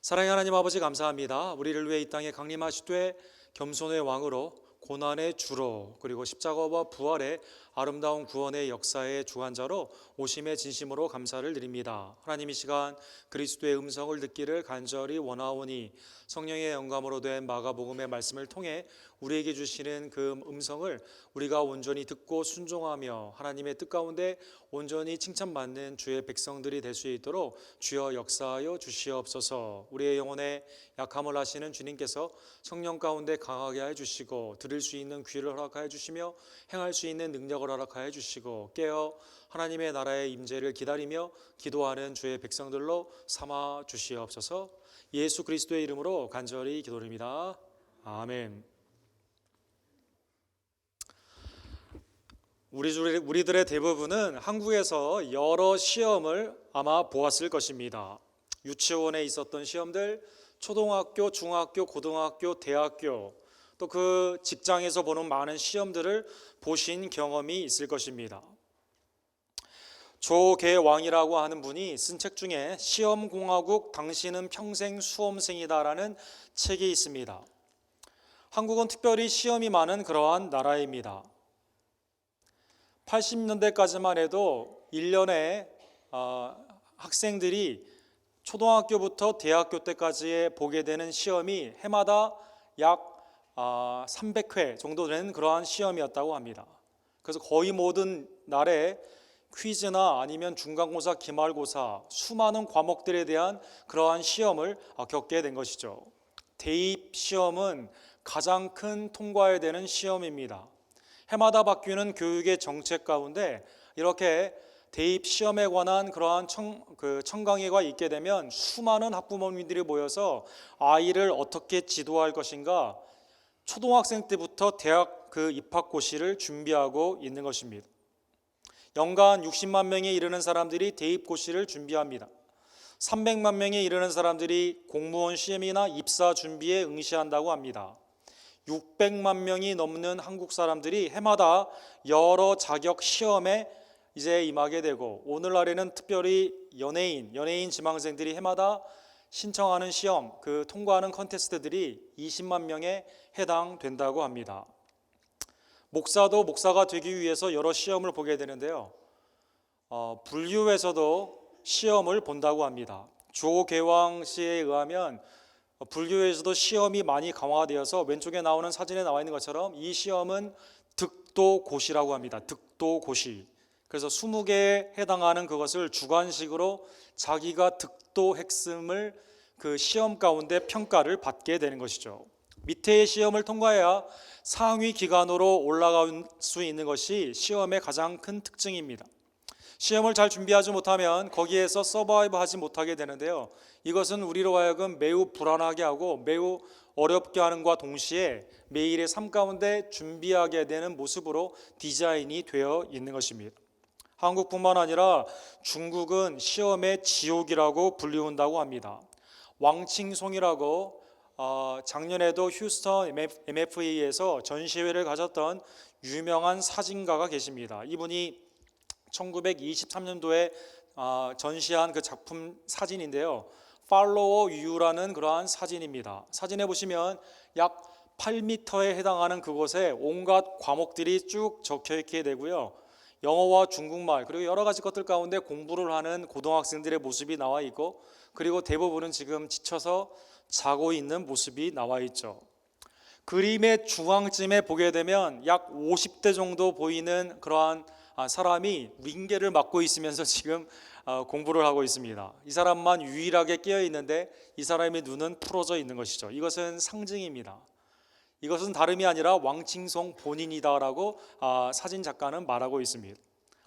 사랑의 하나님 아버지 감사합니다. 우리를 위해 이 땅에 강림하시되 겸손의 왕으로 고난의 주로 그리고 십자가와 부활의 아름다운 구원의 역사의 주관자로 오심의 진심으로 감사를 드립니다. 하나님 이 시간 그리스도의 음성을 듣기를 간절히 원하오니 성령의 영감으로 된 마가복음의 말씀을 통해 우리에게 주시는 그 음성을 우리가 온전히 듣고 순종하며 하나님의 뜻 가운데 온전히 칭찬받는 주의 백성들이 될 수 있도록 주여 역사하여 주시옵소서. 우리의 영혼에 약함을 아시는 주님께서 성령 가운데 강하게 해주시고 들을 수 있는 귀를 허락하여 주시며 행할 수 있는 능력을 허락하여 주시고 깨어 하나님의 나라의 임재를 기다리며 기도하는 주의 백성들로 삼아 주시옵소서. 예수 그리스도의 이름으로 간절히 기도드립니다. 아멘. 우리들의 대부분은 한국에서 여러 시험을 아마 보았을 것입니다. 유치원에 있었던 시험들, 초등학교, 중학교, 고등학교, 대학교, 또 그 직장에서 보는 많은 시험들을 보신 경험이 있을 것입니다. 조계왕이라고 하는 분이 쓴 책 중에 시험공화국 당신은 평생 수험생이다라는 책이 있습니다. 한국은 특별히 시험이 많은 그러한 나라입니다. 80년대까지만 해도 1년에 학생들이 초등학교부터 대학교 때까지 보게 되는 시험이 해마다 약 300회 정도 되는 그러한 시험이었다고 합니다. 그래서 거의 모든 날에 퀴즈나 아니면 중간고사, 기말고사, 수많은 과목들에 대한 그러한 시험을 겪게 된 것이죠. 대입 시험은 가장 큰 통과해야 되는 시험입니다. 해마다 바뀌는 교육의 정책 가운데 이렇게 대입 시험에 관한 그러한 청강회가 있게 되면 수많은 학부모님들이 모여서 아이를 어떻게 지도할 것인가 초등학생 때부터 대학 입학고시를 준비하고 있는 것입니다. 연간 60만 명에 이르는 사람들이 대입고시를 준비합니다. 300만 명에 이르는 사람들이 공무원 시험이나 입사 준비에 응시한다고 합니다. 600만 명이 넘는 한국 사람들이 해마다 여러 자격 시험에 이제 임하게 되고 오늘날에는 특별히 연예인 지망생들이 해마다 신청하는 시험, 통과하는 컨테스트들이 20만 명에 해당된다고 합니다. 목사도 목사가 되기 위해서 여러 시험을 보게 되는데요. 불교에서도 시험을 본다고 합니다. 조계왕 씨에 의하면 불교에서도 시험이 많이 강화되어서 왼쪽에 나오는 사진에 나와 있는 것처럼 이 시험은 득도고시라고 합니다. 득도고시. 그래서 20개에 해당하는 그것을 주관식으로 자기가 득도했음을 그 시험 가운데 평가를 받게 되는 것이죠. 밑에의 시험을 통과해야 상위 기관으로 올라갈 수 있는 것이 시험의 가장 큰 특징입니다. 시험을 잘 준비하지 못하면 거기에서 서바이브 하지 못하게 되는데요. 이것은 우리로 하여금 매우 불안하게 하고 매우 어렵게 하는과 동시에 매일의 삶 가운데 준비하게 되는 모습으로 디자인이 되어 있는 것입니다. 한국뿐만 아니라 중국은 시험의 지옥이라고 불리운다고 합니다. 왕칭송이라고 작년에도 휴스턴 MFA에서 전시회를 가졌던 유명한 사진가가 계십니다. 이분이 1923년도에 전시한 그 작품 사진인데요. Follow You라는 그러한 사진입니다. 사진에 보시면 약 8m에 해당하는 그곳에 온갖 과목들이 쭉 적혀 있게 되고요. 영어와 중국말 그리고 여러 가지 것들 가운데 공부를 하는 고등학생들의 모습이 나와 있고 그리고 대부분은 지금 지쳐서 자고 있는 모습이 나와 있죠. 그림의 중앙쯤에 보게 되면 약 50대 정도 보이는 그러한 사람이 윙계를 맡고 있으면서 지금 공부를 하고 있습니다. 이 사람만 유일하게 깨어 있는데 이 사람의 눈은 풀어져 있는 것이죠. 이것은 상징입니다. 이것은 다름이 아니라 왕칭송 본인이다라고 사진 작가는 말하고 있습니다.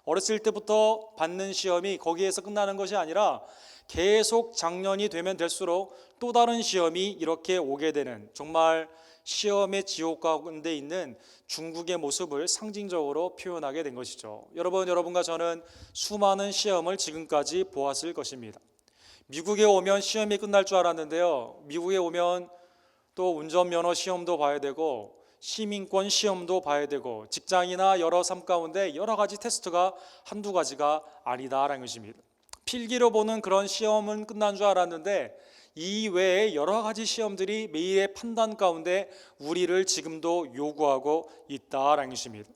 어렸을 때부터 받는 시험이 거기에서 끝나는 것이 아니라 계속 작년이 되면 될수록 또 다른 시험이 이렇게 오게 되는 정말 시험의 지옥 가운데 있는 중국의 모습을 상징적으로 표현하게 된 것이죠. 여러분과 저는 수많은 시험을 지금까지 보았을 것입니다. 미국에 오면 시험이 끝날 줄 알았는데요. 미국에 오면 또 운전면허 시험도 봐야 되고 시민권 시험도 봐야 되고 직장이나 여러 삶 가운데 여러 가지 테스트가 한두 가지가 아니다라는 것입니다. 필기로 보는 그런 시험은 끝난 줄 알았는데 이 외에 여러 가지 시험들이 매일의 판단 가운데 우리를 지금도 요구하고 있다라는 것입니다.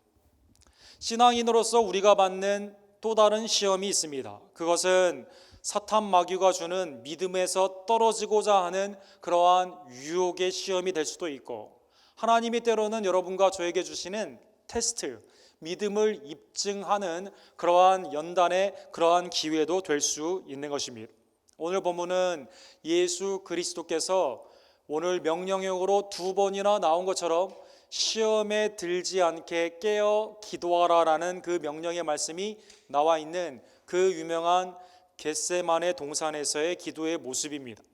신앙인으로서 우리가 받는 또 다른 시험이 있습니다. 그것은 사탄 마귀가 주는 믿음에서 떨어지고자 하는 그러한 유혹의 시험이 될 수도 있고, 하나님이 때로는 여러분과 저에게 주시는 테스트, 믿음을 입증하는 그러한 연단의 그러한 기회도 될 수 있는 것입니다. 오늘 본문은 예수 그리스도께서 오늘 명령형으로 2번이나 나온 것처럼 시험에 들지 않게 깨어 기도하라라는 그 명령의 말씀이 나와 있는 그 유명한 겟세마네 동산에서의 기도의 모습입니다.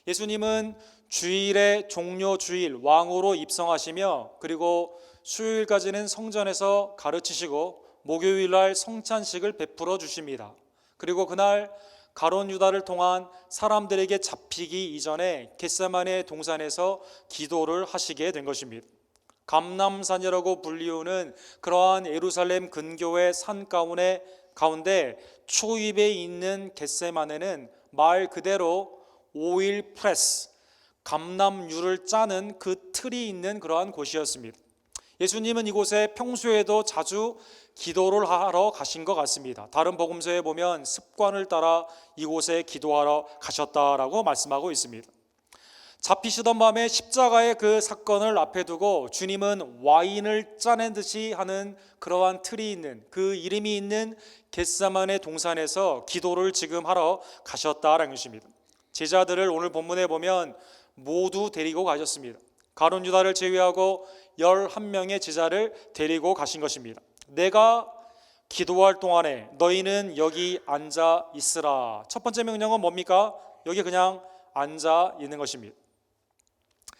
예수님은 주일의 종료 주일 왕으로 입성하시며, 그리고 수요일까지는 성전에서 가르치시고 목요일날 성찬식을 베풀어 주십니다. 그리고 그날 가룟 유다를 통한 사람들에게 잡히기 이전에 겟세마네 동산에서 기도를 하시게 된 것입니다. 감람산이라고 불리우는 그러한 예루살렘 근교의 산 가운데 초입에 있는 겟세마네는 말 그대로 오일 프레스, 감람유를 짜는 그 틀이 있는 그러한 곳이었습니다. 예수님은 이곳에 평소에도 자주 기도를 하러 가신 것 같습니다. 다른 복음서에 보면 습관을 따라 이곳에 기도하러 가셨다라고 말씀하고 있습니다. 잡히시던 밤에 십자가의 그 사건을 앞에 두고 주님은 와인을 짜낸 듯이 하는 그러한 틀이 있는, 그 이름이 있는 겟세마네 동산에서 기도를 지금 하러 가셨다라는 것입니다. 제자들을 오늘 본문에 보면 모두 데리고 가셨습니다. 가룟 유다를 제외하고 11명의 제자를 데리고 가신 것입니다. 내가 기도할 동안에 너희는 여기 앉아 있으라. 첫 번째 명령은 뭡니까? 여기 그냥 앉아 있는 것입니다.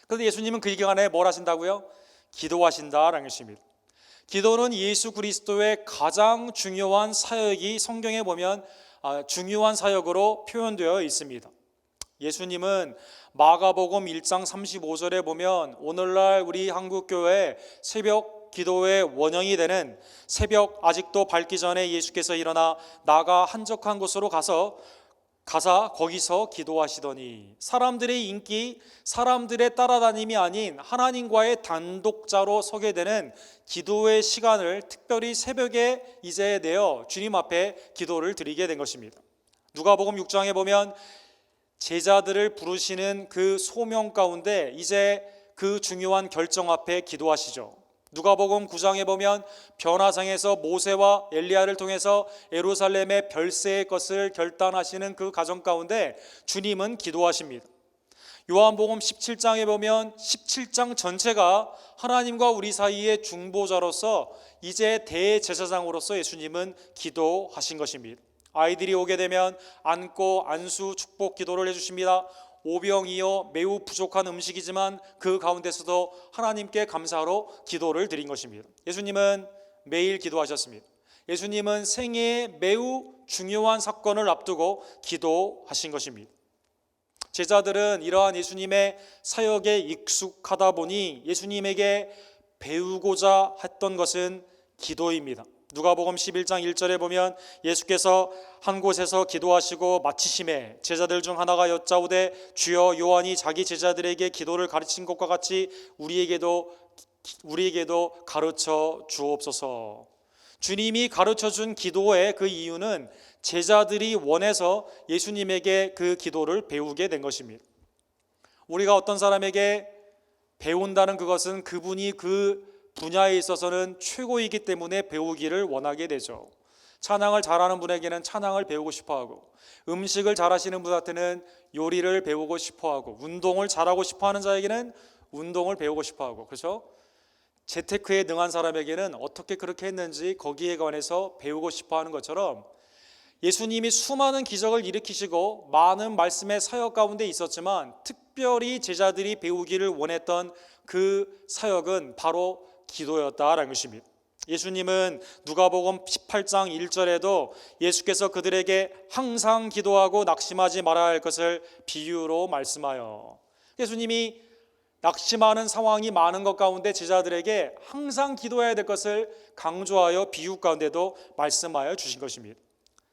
그런데 예수님은 그 기간에 뭘 하신다고요? 기도하신다라는 것입니다. 기도는 예수 그리스도의 가장 중요한 사역이 성경에 보면 중요한 사역으로 표현되어 있습니다. 예수님은 마가복음 1장 35절에 보면 오늘날 우리 한국교회 새벽 기도의 원형이 되는 새벽 아직도 밝기 전에 예수께서 일어나 나가 한적한 곳으로 가사 거기서 기도하시더니, 사람들의 인기, 사람들의 따라다님이 아닌 하나님과의 단독자로 서게 되는 기도의 시간을 특별히 새벽에 이제 내어 주님 앞에 기도를 드리게 된 것입니다. 누가복음 6장에 보면 제자들을 부르시는 그 소명 가운데 이제 그 중요한 결정 앞에 기도하시죠. 누가복음 9장에 보면 변화상에서 모세와 엘리야를 통해서 예루살렘의 별세의 것을 결단하시는 그 과정 가운데 주님은 기도하십니다. 요한복음 17장에 보면 17장 전체가 하나님과 우리 사이의 중보자로서 이제 대제사장으로서 예수님은 기도하신 것입니다. 아이들이 오게 되면 안고 안수 축복 기도를 해주십니다. 오병이어 매우 부족한 음식이지만 그 가운데서도 하나님께 감사로 기도를 드린 것입니다. 예수님은 매일 기도하셨습니다. 예수님은 생애에 매우 중요한 사건을 앞두고 기도하신 것입니다. 제자들은 이러한 예수님의 사역에 익숙하다 보니 예수님에게 배우고자 했던 것은 기도입니다. 누가복음 11장 1절에 보면 예수께서 한 곳에서 기도하시고 마치심에 제자들 중 하나가 여짜오되 주여 요한이 자기 제자들에게 기도를 가르친 것과 같이 우리에게도 가르쳐 주옵소서. 주님이 가르쳐 준 기도의 그 이유는 제자들이 원해서 예수님에게 그 기도를 배우게 된 것입니다. 우리가 어떤 사람에게 배운다는 그것은 그분이 그 분야에 있어서는 최고이기 때문에 배우기를 원하게 되죠. 찬양을 잘하는 분에게는 찬양을 배우고 싶어하고, 음식을 잘하시는 분한테는 요리를 배우고 싶어하고, 운동을 잘하고 싶어하는 자에게는 운동을 배우고 싶어하고, 그렇죠? 재테크에 능한 사람에게는 어떻게 그렇게 했는지 거기에 관해서 배우고 싶어하는 것처럼 예수님이 수많은 기적을 일으키시고 많은 말씀의 사역 가운데 있었지만 특별히 제자들이 배우기를 원했던 그 사역은 바로 기도였다라는 것입니다. 예수님은 누가복음 18장 1절에도 예수께서 그들에게 항상 기도하고 낙심하지 말아야 할 것을 비유로 말씀하여, 예수님이 낙심하는 상황이 많은 것 가운데 제자들에게 항상 기도해야 될 것을 강조하여 비유 가운데도 말씀하여 주신 것입니다.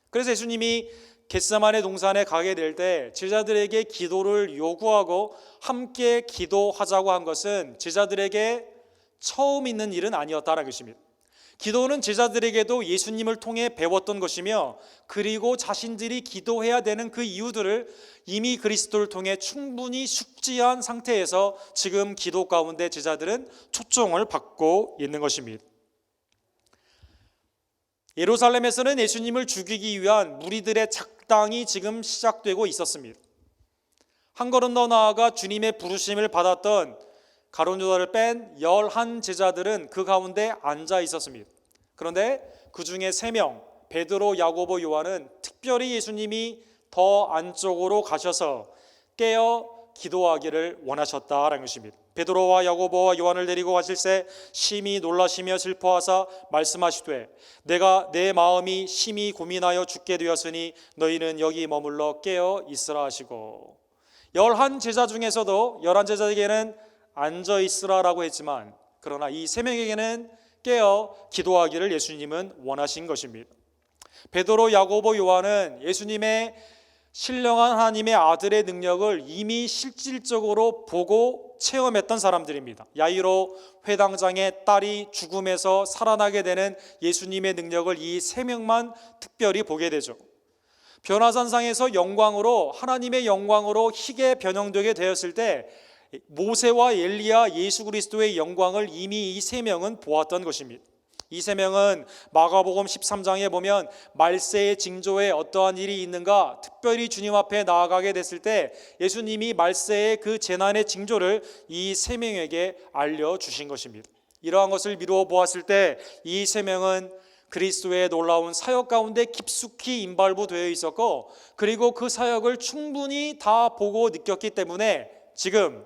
그래서 예수님이 겟세마네 동산에 가게 될 때 제자들에게 기도를 요구하고 함께 기도하자고 한 것은 제자들에게 처음 있는 일은 아니었다는 것입니다. 기도는 제자들에게도 예수님을 통해 배웠던 것이며, 그리고 자신들이 기도해야 되는 그 이유들을 이미 그리스도를 통해 충분히 숙지한 상태에서 지금 기도 가운데 제자들은 초청을 받고 있는 것입니다. 예루살렘에서는 예수님을 죽이기 위한 무리들의 작당이 지금 시작되고 있었습니다. 한 걸음 더 나아가 주님의 부르심을 받았던 가룟 유다를 뺀 11 제자들은 그 가운데 앉아 있었습니다. 그런데 그 중에 3명, 베드로, 야고보, 요한은 특별히 예수님이 더 안쪽으로 가셔서 깨어 기도하기를 원하셨다라는 것입니다. 베드로와 야고보와 요한을 데리고 가실새 심히 놀라시며 슬퍼하사 말씀하시되 내가 내 마음이 심히 고민하여 죽게 되었으니 너희는 여기 머물러 깨어 있으라 하시고, 11 제자 중에서도 11 제자에게는 앉아 있으라라고 했지만, 그러나 이 3명에게는 깨어 기도하기를 예수님은 원하신 것입니다. 베드로, 야고보, 요한은 예수님의 신령한 하나님의 아들의 능력을 이미 실질적으로 보고 체험했던 사람들입니다. 야이로 회당장의 딸이 죽음에서 살아나게 되는 예수님의 능력을 이 3명만 특별히 보게 되죠. 변화산상에서 영광으로, 하나님의 영광으로 희게 변형되게 되었을 때 모세와 엘리야, 예수 그리스도의 영광을 이미 이 3명은 보았던 것입니다. 이 3명은 마가복음 13장에 보면 말세의 징조에 어떠한 일이 있는가 특별히 주님 앞에 나아가게 됐을 때 예수님이 말세의 그 재난의 징조를 이 3명에게 알려주신 것입니다. 이러한 것을 미루어 보았을 때 이 3명은 그리스도의 놀라운 사역 가운데 깊숙이 임발부되어 있었고, 그리고 그 사역을 충분히 다 보고 느꼈기 때문에 지금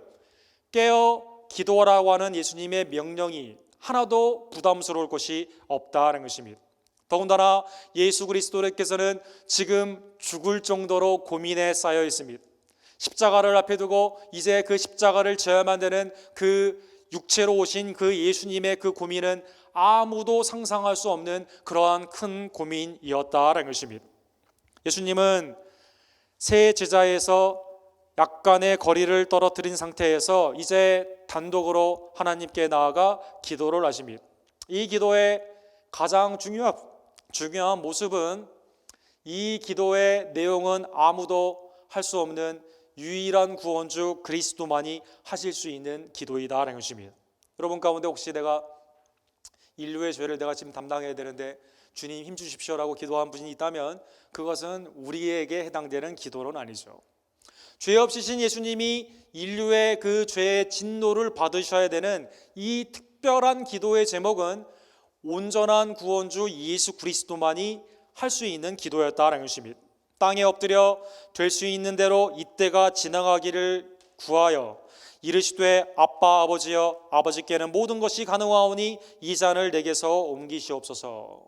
깨어 기도하라고 하는 예수님의 명령이 하나도 부담스러울 것이 없다는 것입니다. 더군다나 예수 그리스도께서는 지금 죽을 정도로 고민에 쌓여 있습니다. 십자가를 앞에 두고 이제 그 십자가를 져야만 되는 그 육체로 오신 그 예수님의 그 고민은 아무도 상상할 수 없는 그러한 큰 고민이었다는 것입니다. 예수님은 세 제자에서 약간의 거리를 떨어뜨린 상태에서 이제 단독으로 하나님께 나아가 기도를 하십니다. 이 기도의 가장 중요한 모습은, 이 기도의 내용은 아무도 할 수 없는 유일한 구원주 그리스도만이 하실 수 있는 기도이다라는 것입니다. 여러분 가운데 혹시 내가 인류의 죄를 내가 지금 담당해야 되는데 주님 힘 주십시오라고 기도한 분이 있다면 그것은 우리에게 해당되는 기도는 아니죠. 죄 없으신 예수님이 인류의 그 죄의 진노를 받으셔야 되는 이 특별한 기도의 제목은 온전한 구원주 예수 그리스도만이 할 수 있는 기도였다라는 것입니다. 땅에 엎드려 될 수 있는 대로 이때가 지나가기를 구하여 이르시되 아빠 아버지여, 아버지께는 모든 것이 가능하오니 이 잔을 내게서 옮기시옵소서.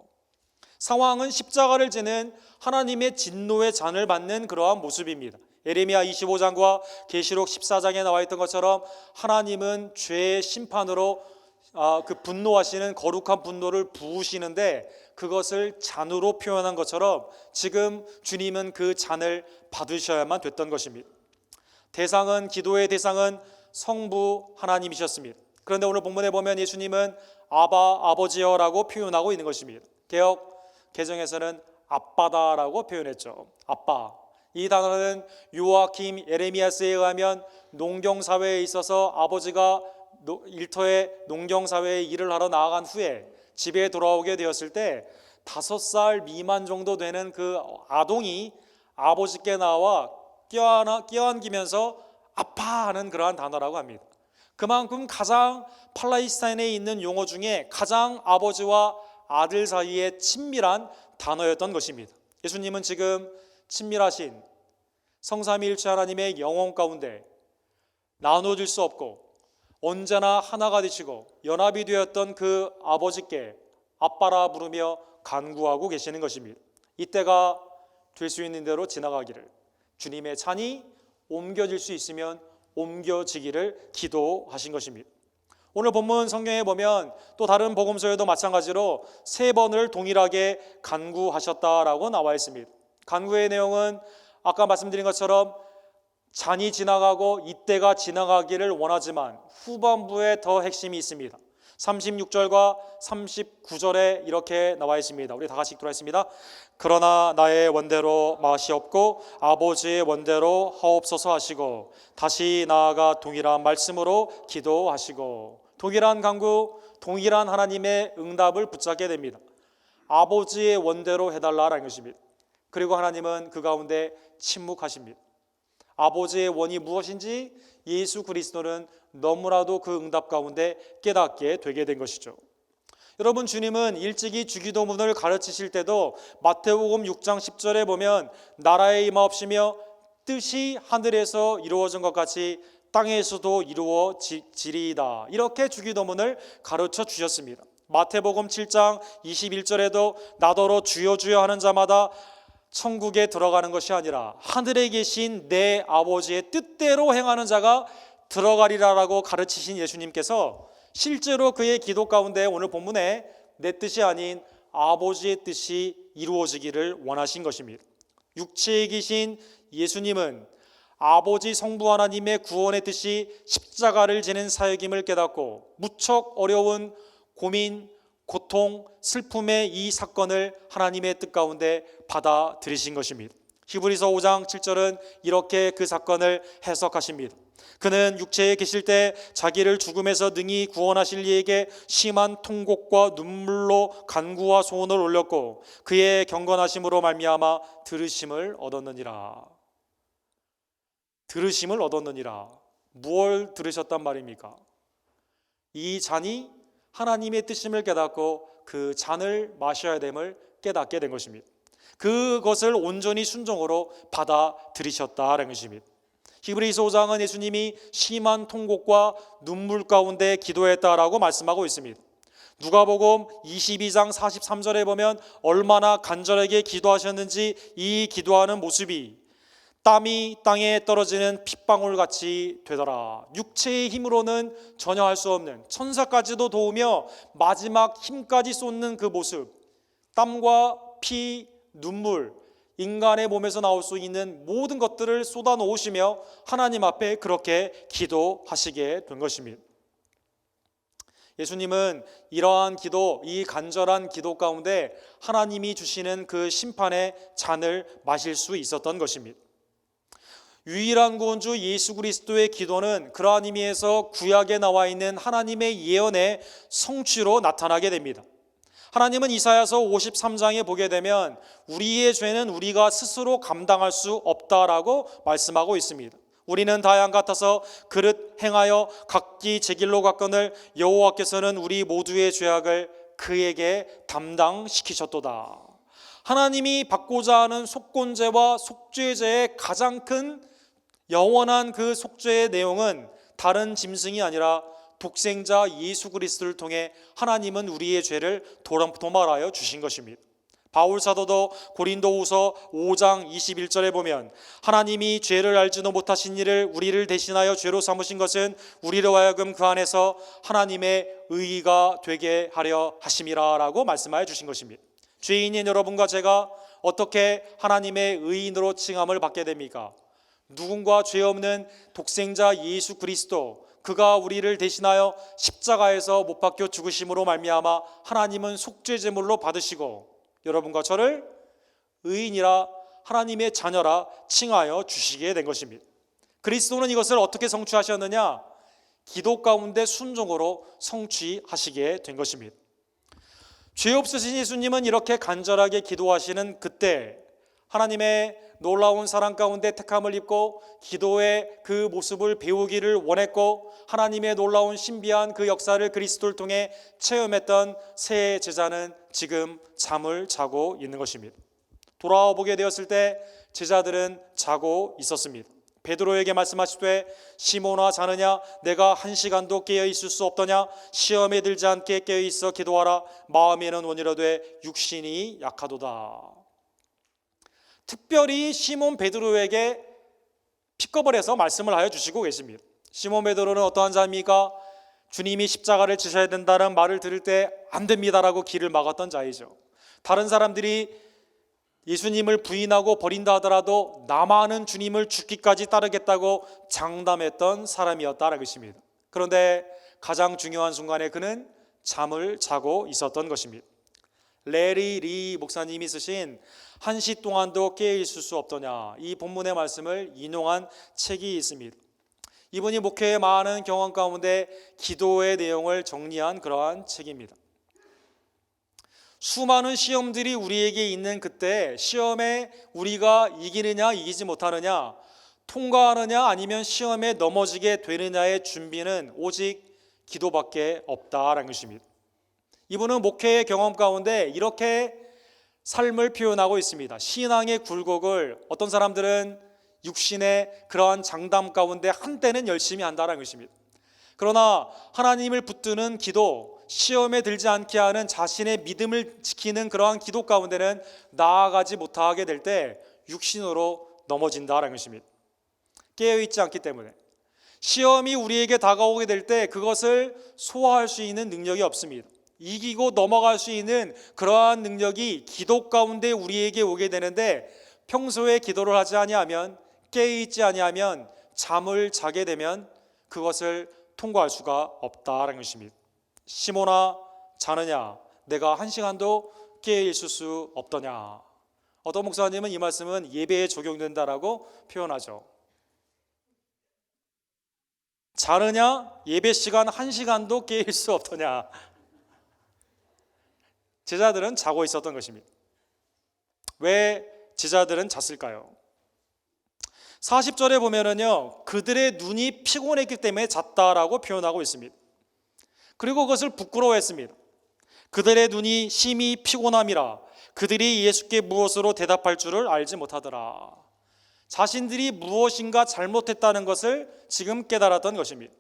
상황은 십자가를 지는 하나님의 진노의 잔을 받는 그러한 모습입니다. 예레미야 25장과 계시록 14장에 나와 있던 것처럼 하나님은 죄의 심판으로 그 분노하시는 거룩한 분노를 부으시는데 그것을 잔으로 표현한 것처럼 지금 주님은 그 잔을 받으셔야만 됐던 것입니다. 기도의 대상은 성부 하나님이셨습니다. 그런데 오늘 본문에 보면 예수님은 아버지여라고 표현하고 있는 것입니다. 개역 개정에서는 아빠다라고 표현했죠. 아빠. 이 단어는 요아킴 에레미야스에 의하면 농경사회에 있어서 아버지가 일터의 농경사회에 일을 하러 나아간 후에 집에 돌아오게 되었을 때 5살 미만 정도 되는 그 아동이 아버지께 나와 껴안기면서 아빠 하는 그러한 단어라고 합니다. 그만큼 가장 팔레스타인에 있는 용어 중에 가장 아버지와 아들 사이에 친밀한 단어였던 것입니다. 예수님은 지금 친밀하신 성삼위일체 하나님의 영혼 가운데 나눠질 수 없고 언제나 하나가 되시고 연합이 되었던 그 아버지께 아빠라 부르며 간구하고 계시는 것입니다. 이때가 될 수 있는 대로 지나가기를, 주님의 잔이 옮겨질 수 있으면 옮겨지기를 기도하신 것입니다. 오늘 본문 성경에 보면 또 다른 복음서에도 마찬가지로 3번을 동일하게 간구하셨다라고 나와 있습니다. 간구의 내용은 아까 말씀드린 것처럼 잔이 지나가고 이때가 지나가기를 원하지만 후반부에 더 핵심이 있습니다. 36절과 39절에 이렇게 나와 있습니다. 우리 다 같이 읽도록 하겠습니다. 그러나 나의 원대로 마시옵고 아버지의 원대로 하옵소서 하시고 다시 나아가 동일한 말씀으로 기도하시고, 동일한 간구, 동일한 하나님의 응답을 붙잡게 됩니다. 아버지의 원대로 해달라라는 것입니다. 그리고 하나님은 그 가운데 침묵하십니다. 아버지의 원이 무엇인지 예수 그리스도는 너무나도 그 응답 가운데 깨닫게 되게 된 것이죠. 여러분, 주님은 일찍이 주기도문을 가르치실 때도 마태복음 6장 10절에 보면 나라의 임하옵시며 뜻이 하늘에서 이루어진 것 같이 땅에서도 이루어지리이다, 이렇게 주기도문을 가르쳐 주셨습니다. 마태복음 7장 21절에도 나더러 주여 주여 하는 자마다 천국에 들어가는 것이 아니라 하늘에 계신 내 아버지의 뜻대로 행하는 자가 들어가리라라고 가르치신 예수님께서 실제로 그의 기도 가운데 오늘 본문에 내 뜻이 아닌 아버지의 뜻이 이루어지기를 원하신 것입니다. 육체에 계신 예수님은 아버지 성부 하나님의 구원의 뜻이 십자가를 지는 사역임을 깨닫고 무척 어려운 고민, 고통, 슬픔의 이 사건을 하나님의 뜻 가운데 받아들이신 것입니다. 히브리서 5장 7절은 이렇게 그 사건을 해석하십니다. 그는 육체에 계실 때 자기를 죽음에서 능히 구원하실 이에게 심한 통곡과 눈물로 간구와 소원을 올렸고 그의 경건하심으로 말미암아 들으심을 얻었느니라. 들으심을 얻었느니라. 무엇을 들으셨단 말입니까? 이 잔이 하나님의 뜻임을 깨닫고 그 잔을 마셔야 됨을 깨닫게 된 것입니다. 그것을 온전히 순종으로 받아들이셨다는 것입니다. 히브리서 5장은 예수님이 심한 통곡과 눈물 가운데 기도했다라고 말씀하고 있습니다. 누가복음 22장 43절에 보면 얼마나 간절하게 기도하셨는지 이 기도하는 모습이 땀이 땅에 떨어지는 핏방울같이 되더라. 육체의 힘으로는 전혀 할 수 없는, 천사까지도 도우며 마지막 힘까지 쏟는 그 모습, 땀과 피, 눈물, 인간의 몸에서 나올 수 있는 모든 것들을 쏟아 놓으시며 하나님 앞에 그렇게 기도하시게 된 것입니다. 예수님은 이러한 기도, 이 간절한 기도 가운데 하나님이 주시는 그 심판의 잔을 마실 수 있었던 것입니다. 유일한 구원주 예수 그리스도의 기도는 그러한 의미에서 구약에 나와 있는 하나님의 예언의 성취로 나타나게 됩니다. 하나님은 이사야서 53장에 보게 되면 우리의 죄는 우리가 스스로 감당할 수 없다라고 말씀하고 있습니다. 우리는 다 양 같아서 그릇 행하여 각기 제 길로 갔거늘 여호와께서는 우리 모두의 죄악을 그에게 담당시키셨도다. 하나님이 받고자 하는 속건제와 속죄제의 가장 큰 영원한 그 속죄의 내용은 다른 짐승이 아니라 독생자 예수 그리스도를 통해 하나님은 우리의 죄를 도말하여 주신 것입니다. 바울 사도도 고린도후서 5장 21절에 보면 하나님이 죄를 알지도 못하신 이를 우리를 대신하여 죄로 삼으신 것은 우리로 하여금 그 안에서 하나님의 의가 되게 하려 하심이라 라고 말씀하여 주신 것입니다. 죄인인 여러분과 제가 어떻게 하나님의 의인으로 칭함을 받게 됩니까? 누군가 죄 없는 독생자 예수 그리스도, 그가 우리를 대신하여 십자가에서 못 박혀 죽으심으로 말미암아 하나님은 속죄제물로 받으시고 여러분과 저를 의인이라 하나님의 자녀라 칭하여 주시게 된 것입니다. 그리스도는 이것을 어떻게 성취하셨느냐? 기도 가운데 순종으로 성취하시게 된 것입니다. 죄 없으신 예수님은 이렇게 간절하게 기도하시는 그때 하나님의 놀라운 사랑 가운데 택함을 입고 기도의 그 모습을 배우기를 원했고 하나님의 놀라운 신비한 그 역사를 그리스도를 통해 체험했던 새 제자는 지금 잠을 자고 있는 것입니다. 돌아와 보게 되었을 때 제자들은 자고 있었습니다. 베드로에게 말씀하시되 시몬아 자느냐 내가 한 시간도 깨어 있을 수 없더냐 시험에 들지 않게 깨어 있어 기도하라 마음에는 원이라되 육신이 약하도다. 특별히 시몬 베드로에게 픽업을 해서 말씀을 하여 주시고 계십니다. 시몬 베드로는 어떠한 자입니까? 주님이 십자가를 지셔야 된다는 말을 들을 때 안 됩니다라고 길을 막았던 자이죠. 다른 사람들이 예수님을 부인하고 버린다 하더라도 나만은 주님을 죽기까지 따르겠다고 장담했던 사람이었다라는 것입니다. 그런데 가장 중요한 순간에 그는 잠을 자고 있었던 것입니다. 레리 리 목사님이 쓰신 한시 동안도 깨어 있을 수 없더냐, 이 본문의 말씀을 인용한 책이 있습니다. 이분이 목회의 많은 경험 가운데 기도의 내용을 정리한 그러한 책입니다. 수많은 시험들이 우리에게 있는 그때 시험에 우리가 이기느냐 이기지 못하느냐, 통과하느냐 아니면 시험에 넘어지게 되느냐의 준비는 오직 기도밖에 없다라는 것입니다. 이분은 목회의 경험 가운데 이렇게 삶을 표현하고 있습니다. 신앙의 굴곡을 어떤 사람들은 육신의 그러한 장담 가운데 한때는 열심히 한다는 것입니다. 그러나 하나님을 붙드는 기도, 시험에 들지 않게 하는 자신의 믿음을 지키는 그러한 기도 가운데는 나아가지 못하게 될 때 육신으로 넘어진다는 것입니다. 깨어있지 않기 때문에 시험이 우리에게 다가오게 될 때 그것을 소화할 수 있는 능력이 없습니다. 이기고 넘어갈 수 있는 그러한 능력이 기도 가운데 우리에게 오게 되는데, 평소에 기도를 하지 아니하면, 깨어있지 아니하면, 잠을 자게 되면 그것을 통과할 수가 없다라는 것입니다. 시몬아, 자느냐? 내가 한 시간도 깨어있을 수 없더냐? 어떤 목사님은 이 말씀은 예배에 적용된다라고 표현하죠. 자느냐? 예배 시간 한 시간도 깨어있을 수 없더냐? 제자들은 자고 있었던 것입니다. 왜 제자들은 잤을까요? 40절에 보면은요, 그들의 눈이 피곤했기 때문에 잤다라고 표현하고 있습니다. 그리고 그것을 부끄러워했습니다. 그들의 눈이 심히 피곤함이라 그들이 예수께 무엇으로 대답할 줄을 알지 못하더라. 자신들이 무엇인가 잘못했다는 것을 지금 깨달았던 것입니다.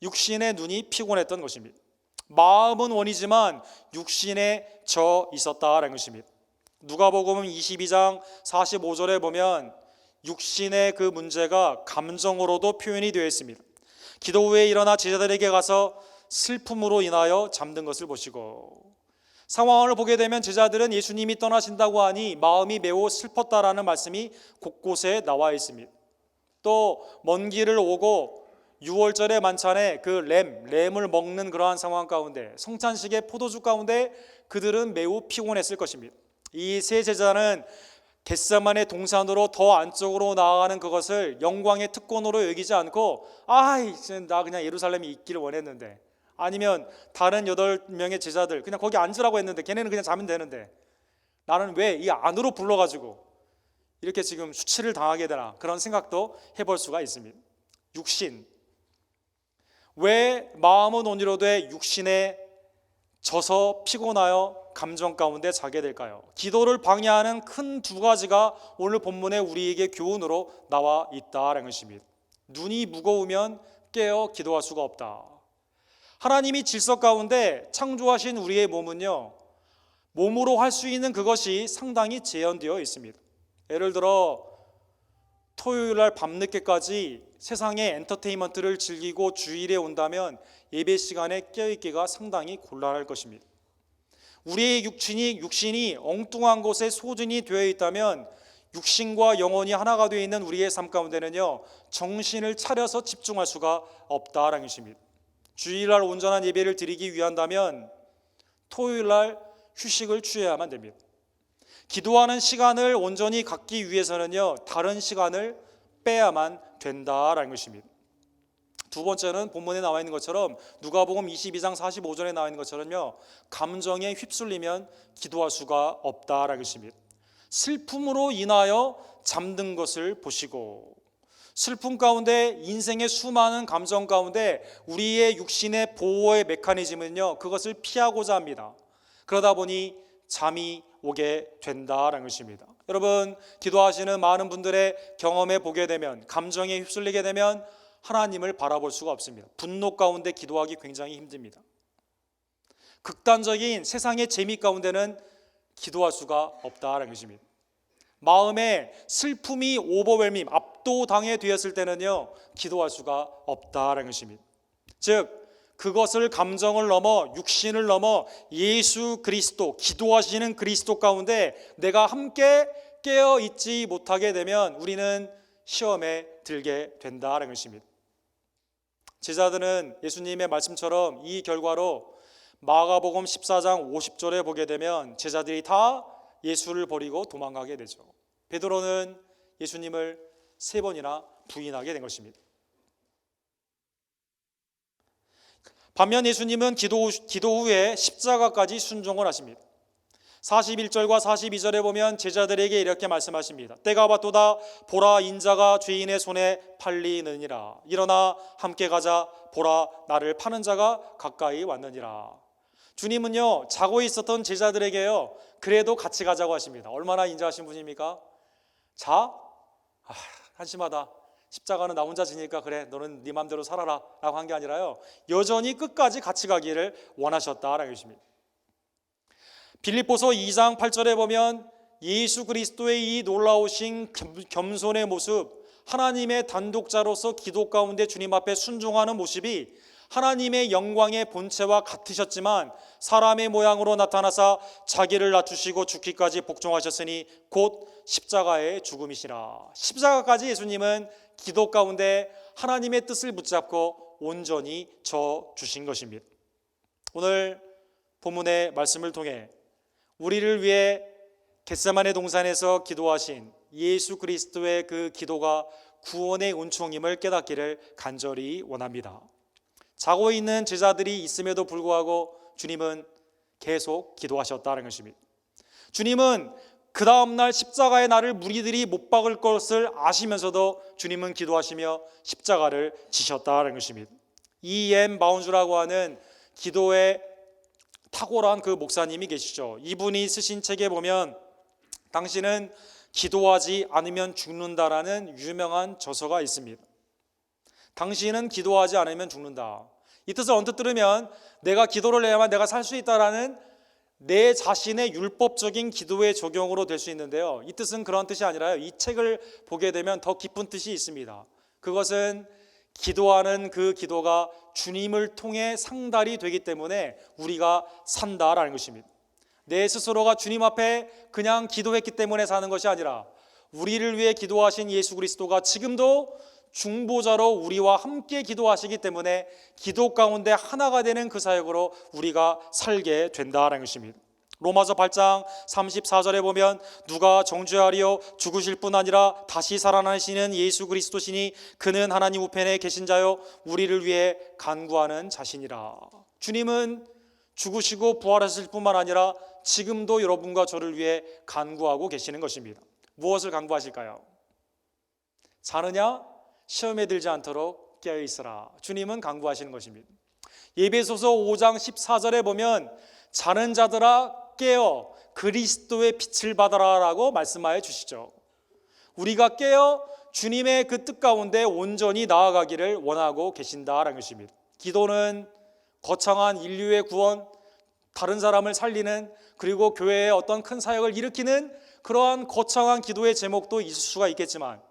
육신의 눈이 피곤했던 것입니다. 마음은 원이지만 육신에 져 있었다라는 것입니다. 누가복음 22장 45절에 보면 육신의 그 문제가 감정으로도 표현이 되어 있습니다. 기도 후에 일어나 제자들에게 가서 슬픔으로 인하여 잠든 것을 보시고, 상황을 보게 되면 제자들은 예수님이 떠나신다고 하니 마음이 매우 슬펐다라는 말씀이 곳곳에 나와 있습니다. 또 먼 길을 오고 6월절의 만찬에 그 램을 먹는 그러한 상황 가운데, 성찬식의 포도주 가운데 그들은 매우 피곤했을 것입니다. 이 세 제자는 겟세마네 동산으로 더 안쪽으로 나아가는 그것을 영광의 특권으로 여기지 않고, 나 그냥 예루살렘에 있기를 원했는데, 아니면 다른 8명의 제자들 그냥 거기 앉으라고 했는데 걔네는 그냥 자면 되는데 나는 왜 이 안으로 불러가지고 이렇게 지금 수치를 당하게 되나, 그런 생각도 해볼 수가 있습니다. 육신, 왜 마음은 온유로되 육신에 져서 피곤하여 감정 가운데 자게 될까요? 기도를 방해하는 큰 두 가지가 오늘 본문에 우리에게 교훈으로 나와 있다라는 것입니다. 눈이 무거우면 깨어 기도할 수가 없다. 하나님이 질서 가운데 창조하신 우리의 몸은요, 몸으로 할 수 있는 그것이 상당히 제한되어 있습니다. 예를 들어 토요일날 밤늦게까지 세상의 엔터테인먼트를 즐기고 주일에 온다면 예배 시간에 깨어있기가 상당히 곤란할 것입니다. 우리의 육신이 엉뚱한 곳에 소진이 되어 있다면 육신과 영혼이 하나가 되어 있는 우리의 삶 가운데는요, 정신을 차려서 집중할 수가 없다라는 것입니다. 주일날 온전한 예배를 드리기 위한다면 토요일날 휴식을 취해야만 됩니다. 기도하는 시간을 온전히 갖기 위해서는요, 다른 시간을 빼야만 된다라는 것입니다. 두 번째는 본문에 나와 있는 것처럼, 누가복음 22장 45절에 나와 있는 것처럼요, 감정에 휩쓸리면 기도할 수가 없다라는 것입니다. 슬픔으로 인하여 잠든 것을 보시고, 슬픔 가운데 인생의 수많은 감정 가운데 우리의 육신의 보호의 메커니즘은요, 그것을 피하고자 합니다. 그러다 보니 잠이 오게 된다라는 것입니다. 여러분, 기도하시는 많은 분들의 경험에 보게 되면, 감정에 휩쓸리게 되면 하나님을 바라볼 수가 없습니다. 분노 가운데 기도하기 굉장히 힘듭니다. 극단적인 세상의 재미 가운데는 기도할 수가 없다라는 것입니다. 마음에 슬픔이 오버웰밍, 압도당해 되었을 때는요, 기도할 수가 없다라는 것입니다. 즉, 그것을 감정을 넘어 육신을 넘어 예수 그리스도, 기도하시는 그리스도 가운데 내가 함께 깨어 있지 못하게 되면 우리는 시험에 들게 된다는 것입니다. 제자들은 예수님의 말씀처럼 이 결과로 마가복음 14장 50절에 보게 되면 제자들이 다 예수를 버리고 도망가게 되죠. 베드로는 예수님을 3번이나 부인하게 된 것입니다. 반면 예수님은 기도 후에 십자가까지 순종을 하십니다. 41절과 42절에 보면 제자들에게 이렇게 말씀하십니다. 때가 왔도다. 보라, 인자가 죄인의 손에 팔리느니라. 일어나 함께 가자. 보라, 나를 파는 자가 가까이 왔느니라. 주님은요, 자고 있었던 제자들에게요, 그래도 같이 가자고 하십니다. 얼마나 인자하신 분입니까? 자? 한심하다. 십자가는 나 혼자 지니까 그래, 너는 네 맘대로 살아라 라고 한 게 아니라요, 여전히 끝까지 같이 가기를 원하셨다라는 것입니다. 빌립보서 2장 8절에 보면 예수 그리스도의 이 놀라우신 겸손의 모습, 하나님의 단독자로서 기도 가운데 주님 앞에 순종하는 모습이 하나님의 영광의 본체와 같으셨지만 사람의 모양으로 나타나사 자기를 낮추시고 죽기까지 복종하셨으니 곧 십자가의 죽음이시라. 십자가까지 예수님은 기도 가운데 하나님의 뜻을 붙잡고 온전히 져 주신 것입니다. 오늘 본문의 말씀을 통해 우리를 위해 겟세마네 동산에서 기도하신 예수 그리스도의 그 기도가 구원의 은총임을 깨닫기를 간절히 원합니다. 자고 있는 제자들이 있음에도 불구하고 주님은 계속 기도하셨다는 것입니다. 주님은 그 다음날 십자가의 날을 무리들이 못 박을 것을 아시면서도 주님은 기도하시며 십자가를 지셨다는 것입니다. E.M. 바운즈라고 하는 기도의 탁월한 그 목사님이 계시죠. 이분이 쓰신 책에 보면 당신은 기도하지 않으면 죽는다라는 유명한 저서가 있습니다. 당신은 기도하지 않으면 죽는다. 이 뜻을 언뜻 들으면 내가 기도를 해야만 내가 살 수 있다라는 내 자신의 율법적인 기도의 적용으로 될 수 있는데요, 이 뜻은 그런 뜻이 아니라요, 이 책을 보게 되면 더 깊은 뜻이 있습니다. 그것은 기도하는 그 기도가 주님을 통해 상달이 되기 때문에 우리가 산다라는 것입니다. 내 스스로가 주님 앞에 그냥 기도했기 때문에 사는 것이 아니라 우리를 위해 기도하신 예수 그리스도가 지금도 중보자로 우리와 함께 기도하시기 때문에 기도 가운데 하나가 되는 그 사역으로 우리가 살게 된다는 것입니다. 로마서 8장 34절에 보면 누가 정죄하리요, 죽으실 뿐 아니라 다시 살아나시는 예수 그리스도시니 그는 하나님 우편에 계신 자요 우리를 위해 간구하는 자신이라. 주님은 죽으시고 부활하실 뿐만 아니라 지금도 여러분과 저를 위해 간구하고 계시는 것입니다. 무엇을 간구하실까요? 자느냐? 시험에 들지 않도록 깨어있으라. 주님은 간구하시는 것입니다. 에베소서 5장 14절에 보면 자는 자들아 깨어 그리스도의 빛을 받아라 라고 말씀하여 주시죠. 우리가 깨어 주님의 그 뜻 가운데 온전히 나아가기를 원하고 계신다라는 것입니다. 기도는 거창한 인류의 구원, 다른 사람을 살리는, 그리고 교회의 어떤 큰 사역을 일으키는 그러한 거창한 기도의 제목도 있을 수가 있겠지만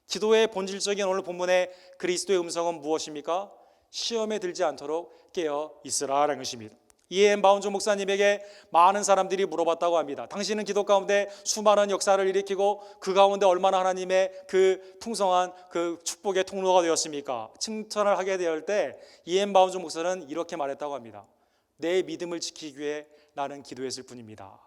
기도의 본질적인 오늘 본문의 그리스도의 음성은 무엇입니까? 시험에 들지 않도록 깨어 있으라라는 것입니다. E.M. 바운즈 목사님에게 많은 사람들이 물어봤다고 합니다. 당신은 기도 가운데 수많은 역사를 일으키고 그 가운데 얼마나 하나님의 그 풍성한 그 축복의 통로가 되었습니까? 칭찬을 하게 될 때 E.M. 바운즈 목사는 이렇게 말했다고 합니다. 내 믿음을 지키기 위해 나는 기도했을 뿐입니다.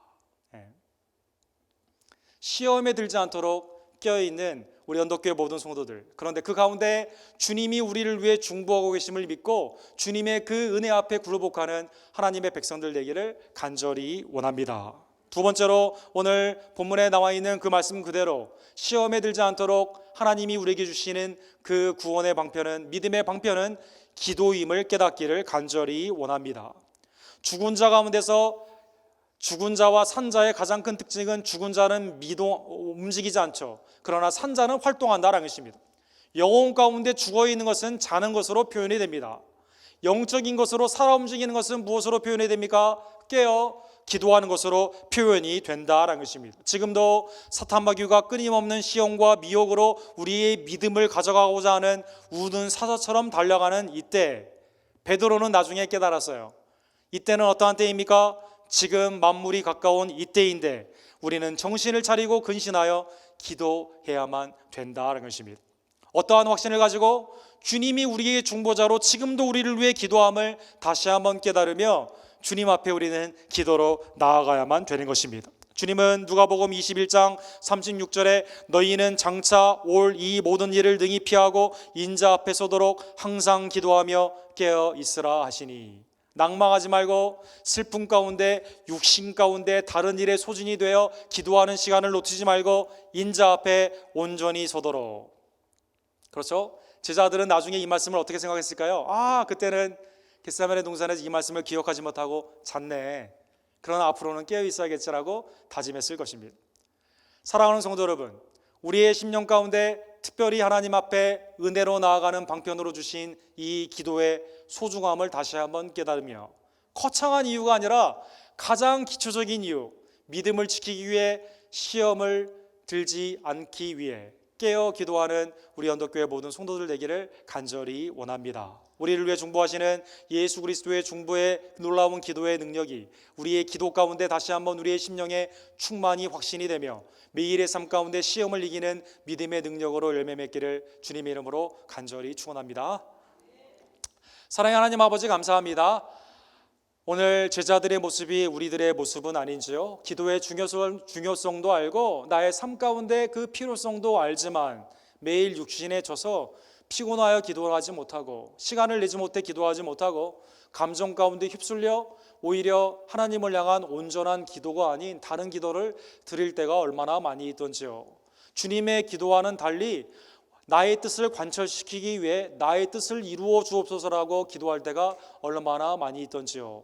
시험에 들지 않도록 깨어있는 우리 언덕교회 모든 성도들, 그런데 그 가운데 주님이 우리를 위해 중보하고 계심을 믿고 주님의 그 은혜 앞에 굴복하는 하나님의 백성들 되기를 간절히 원합니다. 두 번째로 오늘 본문에 나와 있는 그 말씀 그대로 시험에 들지 않도록 하나님이 우리에게 주시는 그 구원의 방편은, 믿음의 방편은 기도임을 깨닫기를 간절히 원합니다. 죽은 자 가운데서 죽은 자와 산 자의 가장 큰 특징은 죽은 자는 움직이지 않죠. 그러나 산 자는 활동한다라는 것입니다. 영혼 가운데 죽어있는 것은 자는 것으로 표현이 됩니다. 영적인 것으로 살아 움직이는 것은 무엇으로 표현이 됩니까? 깨어 기도하는 것으로 표현이 된다라는 것입니다. 지금도 사탄 마귀가 끊임없는 시험과 미혹으로 우리의 믿음을 가져가고자 하는 우는 사자처럼 달려가는 이때 베드로는 나중에 깨달았어요. 이때는 어떠한 때입니까? 지금 만물이 가까운 이때인데 우리는 정신을 차리고 근신하여 기도해야만 된다는 것입니다. 어떠한 확신을 가지고 주님이 우리의 중보자로 지금도 우리를 위해 기도함을 다시 한번 깨달으며 주님 앞에 우리는 기도로 나아가야만 되는 것입니다. 주님은 누가복음 21장 36절에 너희는 장차 올 이 모든 일을 능히 피하고 인자 앞에 서도록 항상 기도하며 깨어 있으라 하시니, 낭망하지 말고 슬픔 가운데 육신 가운데 다른 일에 소진이 되어 기도하는 시간을 놓치지 말고 인자 앞에 온전히 서도록. 그렇죠? 제자들은 나중에 이 말씀을 어떻게 생각했을까요? 그때는 겟세마네 동산에서 이 말씀을 기억하지 못하고 잤네. 그러나 앞으로는 깨어 있어야겠지라고 다짐했을 것입니다. 사랑하는 성도 여러분, 우리의 심령 가운데 특별히 하나님 앞에 은혜로 나아가는 방편으로 주신 이 기도의 소중함을 다시 한번 깨달으며, 거창한 이유가 아니라 가장 기초적인 이유, 믿음을 지키기 위해 시험을 들지 않기 위해 깨어 기도하는 우리 언덕교회 모든 성도들 되기를 간절히 원합니다. 우리를 위해 중보하시는 예수 그리스도의 중보의 놀라운 기도의 능력이 우리의 기도 가운데 다시 한번 우리의 심령에 충만히 확신이 되며 매일의 삶 가운데 시험을 이기는 믿음의 능력으로 열매 맺기를 주님의 이름으로 간절히 축원합니다. 사랑의 하나님 아버지, 감사합니다. 오늘 제자들의 모습이 우리들의 모습은 아닌지요? 기도의 중요성도 알고 나의 삶 가운데 그 필요성도 알지만 매일 육신에 져서 피곤하여 기도하지 못하고 시간을 내지 못해 기도하지 못하고 감정 가운데 휩쓸려 오히려 하나님을 향한 온전한 기도가 아닌 다른 기도를 드릴 때가 얼마나 많이 있던지요. 주님의 기도와는 달리 나의 뜻을 관철시키기 위해 나의 뜻을 이루어 주옵소서라고 기도할 때가 얼마나 많이 있던지요.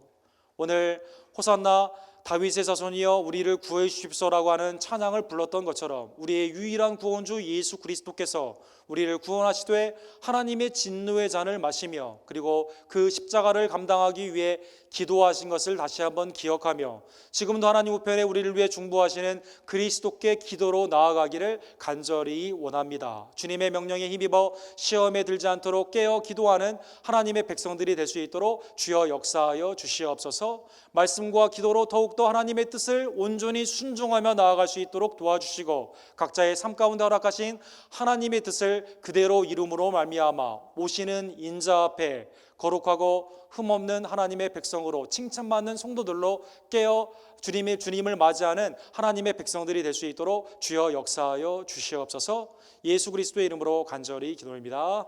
오늘 호산나 다윗의 자손이여 우리를 구해 주십소라고 하는 찬양을 불렀던 것처럼 우리의 유일한 구원주 예수 그리스도께서 우리를 구원하시되 하나님의 진노의 잔을 마시며 그리고 그 십자가를 감당하기 위해 기도하신 것을 다시 한번 기억하며 지금도 하나님 우편에 우리를 위해 중보하시는 그리스도께 기도로 나아가기를 간절히 원합니다. 주님의 명령에 힘입어 시험에 들지 않도록 깨어 기도하는 하나님의 백성들이 될 수 있도록 주여 역사하여 주시옵소서. 말씀과 기도로 더욱더 하나님의 뜻을 온전히 순종하며 나아갈 수 있도록 도와주시고 각자의 삶 가운데 허락하신 하나님의 뜻을 그대로 이름으로 말미암아 오시는 인자 앞에 거룩하고 흠없는 하나님의 백성으로 칭찬받는 성도들로 깨어 주님을 맞이하는 하나님의 백성들이 될 수 있도록 주여 역사하여 주시옵소서. 예수 그리스도의 이름으로 간절히 기도합니다.